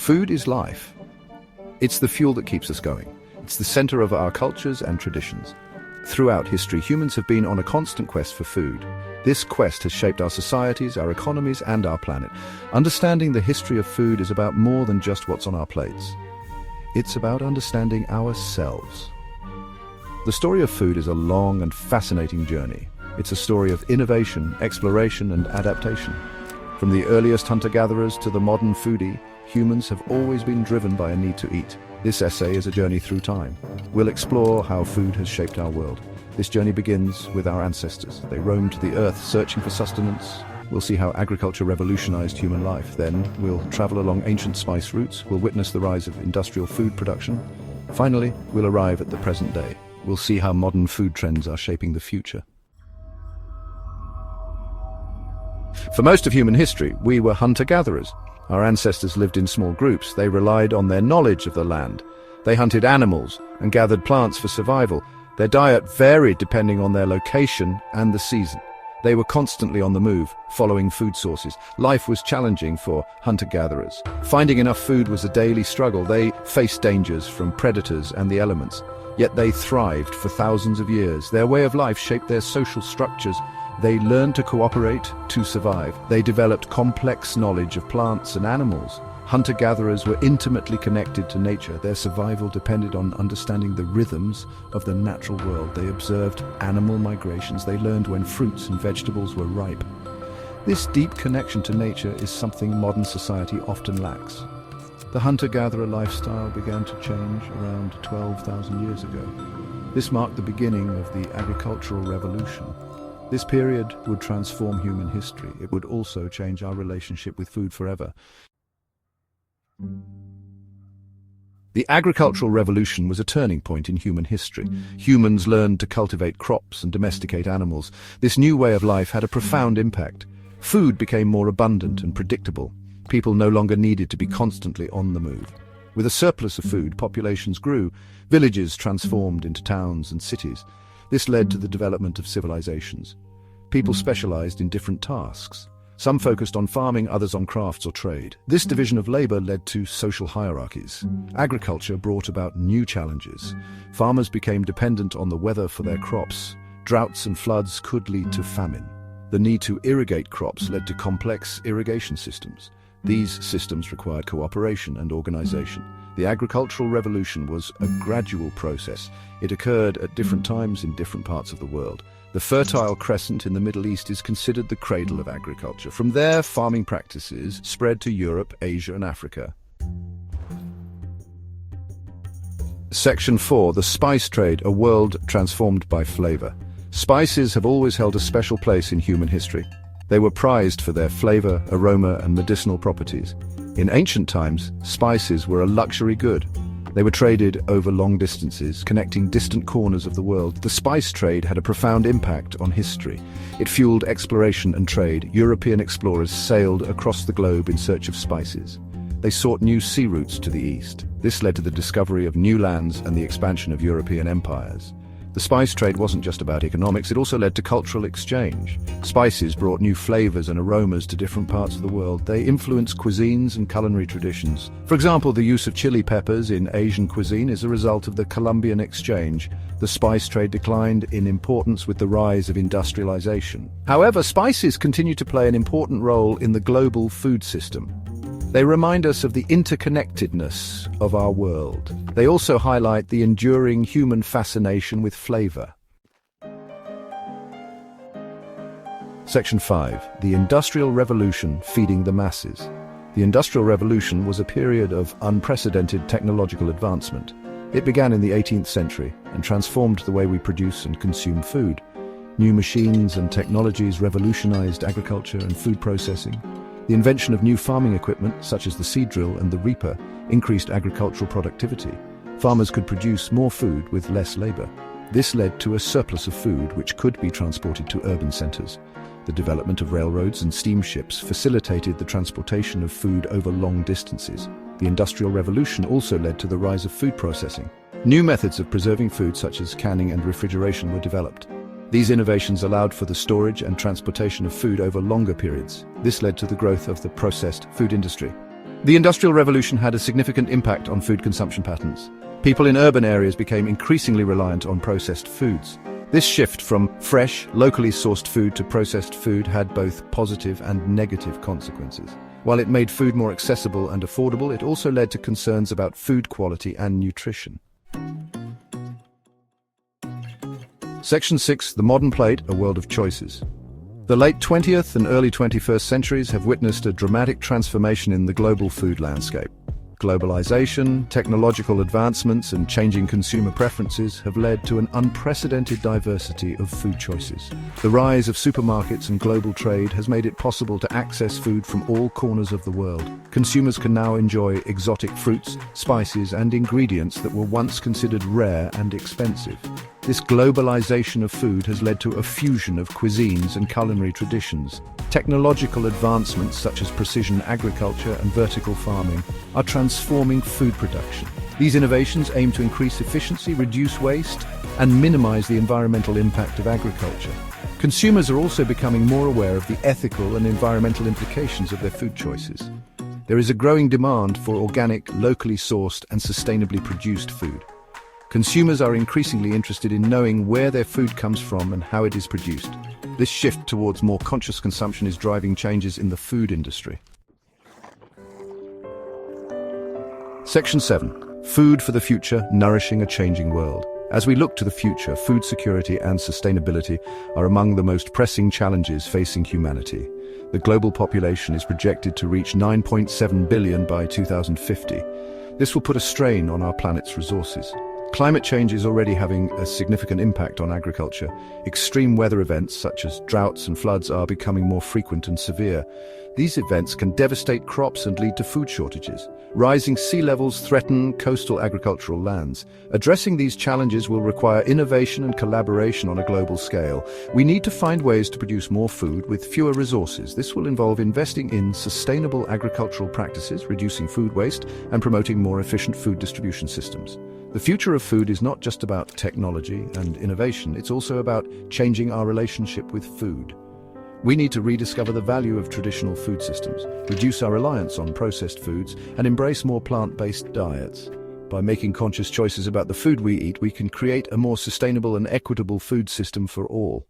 Food is life. It's the fuel that keeps us going. It's the center of our cultures and traditions. Throughout history, humans have been on a constant quest for food. This quest has shaped our societies, our economies, and our planet. Understanding the history of food is about more than just what's on our plates. It's about understanding ourselves. The story of food is a long and fascinating journey. It's a story of innovation, exploration, and adaptation. From the earliest hunter-gatherers to the modern foodie, humans have always been driven by a need to eat. This essay is a journey through time. We'll explore how food has shaped our world. This journey begins with our ancestors. They roamed the earth searching for sustenance. We'll see how agriculture revolutionized human life. Then we'll travel along ancient spice routes. We'll witness the rise of industrial food production. Finally, we'll arrive at the present day. We'll see how modern food trends are shaping the future. For most of human history, we were hunter-gatherers. Our ancestors lived in small groups. They relied on their knowledge of the land. They hunted animals and gathered plants for survival. Their diet varied depending on their location and the season. They were constantly on the move, following food sources. Life was challenging for hunter-gatherers. Finding enough food was a daily struggle. They faced dangers from predators and the elements. Yet they thrived for thousands of years. Their way of life shaped their social structures. They learned to cooperate to survive. They developed complex knowledge of plants and animals. Hunter-gatherers were intimately connected to nature. Their survival depended on understanding the rhythms of the natural world. They observed animal migrations. They learned when fruits and vegetables were ripe. This deep connection to nature is something modern society often lacks. The hunter-gatherer lifestyle began to change around 12,000 years ago. This marked the beginning of the agricultural revolution. This period would transform human history. It would also change our relationship with food forever. The agricultural revolution was a turning point in human history. Humans learned to cultivate crops and domesticate animals. This new way of life had a profound impact. Food became more abundant and predictable. People no longer needed to be constantly on the move. With a surplus of food, populations grew. Villages transformed into towns and cities. This led to the development of civilizations. People specialized in different tasks. Some focused on farming, others on crafts or trade. This division of labor led to social hierarchies. Agriculture brought about new challenges. Farmers became dependent on the weather for their crops. Droughts and floods could lead to famine. The need to irrigate crops led to complex irrigation systems. These systems required cooperation and organization. The agricultural revolution was a gradual process. It occurred at different times in different parts of the world. The Fertile Crescent in the Middle East is considered the cradle of agriculture. From there, farming practices spread to Europe, Asia, and Africa. Section 4. The Spice Trade, a world transformed by flavor. Spices have always held a special place in human history. They were prized for their flavor, aroma, and medicinal properties. In ancient times, spices were a luxury good. They were traded over long distances, connecting distant corners of the world. The spice trade had a profound impact on history. It fueled exploration and trade. European explorers sailed across the globe in search of spices. They sought new sea routes to the east. This led to the discovery of new lands and the expansion of European empires. The spice trade wasn't just about economics, it also led to cultural exchange. Spices brought new flavors and aromas to different parts of the world. They influenced cuisines and culinary traditions. For example, the use of chili peppers in Asian cuisine is a result of the Columbian exchange. The spice trade declined in importance with the rise of industrialization. However, spices continue to play an important role in the global food system. They remind us of the interconnectedness of our world. They also highlight the enduring human fascination with flavor. Section 5. The Industrial Revolution feeding the masses. The Industrial Revolution was a period of unprecedented technological advancement. It began in the 18th century and transformed the way we produce and consume food. New machines and technologies revolutionized agriculture and food processing. The invention of new farming equipment, such as the seed drill and the reaper, increased agricultural productivity. Farmers could produce more food with less labor. This led to a surplus of food which could be transported to urban centers. The development of railroads and steamships facilitated the transportation of food over long distances. The Industrial Revolution also led to the rise of food processing. New methods of preserving food, such as canning and refrigeration, were developed. These innovations allowed for the storage and transportation of food over longer periods. This led to the growth of the processed food industry. The Industrial Revolution had a significant impact on food consumption patterns. People in urban areas became increasingly reliant on processed foods. This shift from fresh, locally sourced food to processed food had both positive and negative consequences. While it made food more accessible and affordable, it also led to concerns about food quality and nutrition. Section 6. The Modern Plate, a World of Choices. The late 20th and early 21st centuries have witnessed a dramatic transformation in the global food landscape. Globalization, technological advancements, and changing consumer preferences have led to an unprecedented diversity of food choices. The rise of supermarkets and global trade has made it possible to access food from all corners of the world. Consumers can now enjoy exotic fruits, spices, and ingredients that were once considered rare and expensive. This globalization of food has led to a fusion of cuisines and culinary traditions. Technological advancements such as precision agriculture and vertical farming are transforming food production. These innovations aim to increase efficiency, reduce waste, and minimize the environmental impact of agriculture. Consumers are also becoming more aware of the ethical and environmental implications of their food choices. There is a growing demand for organic, locally sourced, and sustainably produced food. Consumers are increasingly interested in knowing where their food comes from and how it is produced. This shift towards more conscious consumption is driving changes in the food industry. Section 7. Food for the Future, Nourishing a Changing World. As we look to the future, food security and sustainability are among the most pressing challenges facing humanity. The global population is projected to reach 9.7 billion by 2050. This will put a strain on our planet's resources. Climate change is already having a significant impact on agriculture. Extreme weather events such as droughts and floods are becoming more frequent and severe. These events can devastate crops and lead to food shortages. Rising sea levels threaten coastal agricultural lands. Addressing these challenges will require innovation and collaboration on a global scale. We need to find ways to produce more food with fewer resources. This will involve investing in sustainable agricultural practices, reducing food waste, and promoting more efficient food distribution systems. The future of food is not just about technology and innovation, it's also about changing our relationship with food. We need to rediscover the value of traditional food systems, reduce our reliance on processed foods, and embrace more plant-based diets. By making conscious choices about the food we eat, we can create a more sustainable and equitable food system for all.